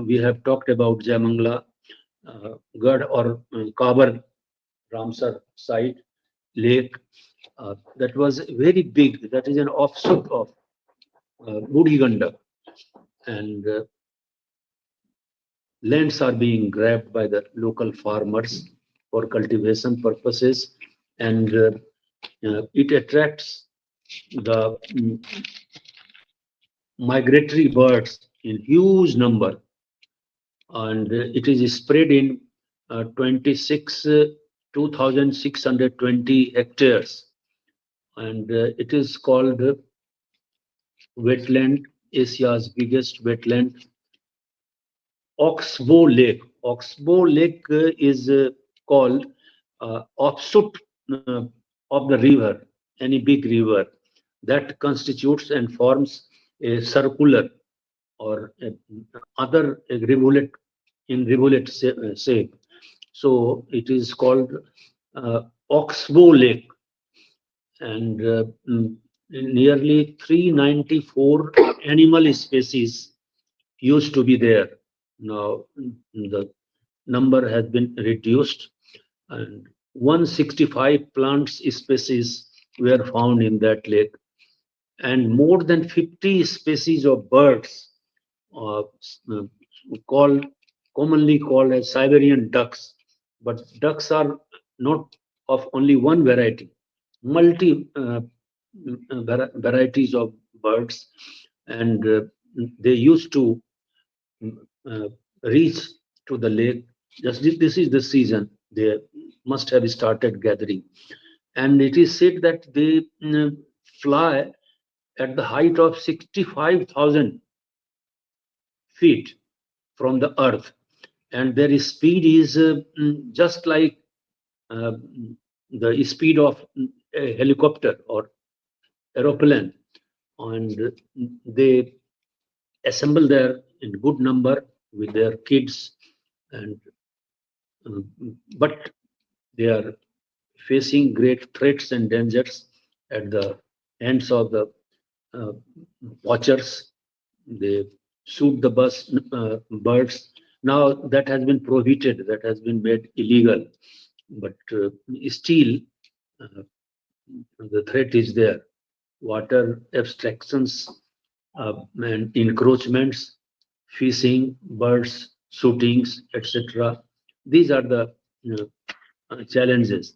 we have talked about Jamangla, Gad or Kabar Ramsar site lake. That was very big. That is an offshoot of Budiganda, and lands are being grabbed by the local farmers for cultivation purposes, and it attracts the migratory birds in huge number, and it is spread in 26 2,620 hectares, and it is called wetland, Asia's biggest wetland. Oxbow Lake. Oxbow Lake is called offshoot of the river, any big river that constitutes and forms a circular or other rivulet in rivulet shape. So it is called Oxbow Lake, and nearly 394 animal species used to be there. Now the number has been reduced, and 165 plant species were found in that lake, and more than 50 species of birds, uh, uh, called commonly called as Siberian ducks. But ducks are not of only one variety, multi varieties of birds, and they used to uh, reach to the lake. Just this is the season they must have started gathering, and it is said that they fly at the height of 65,000 feet from the earth, and their speed is just like uh, the speed of a helicopter or aeroplane, and they assemble there in good number with their kids, and uh, but they are facing great threats and dangers at the hands of the uh, watchers. They shoot the birds. Now that has been prohibited, that has been made illegal, but still uh, the threat is there. Water abstractions and encroachments, fishing, birds, shootings, etc. These are the challenges.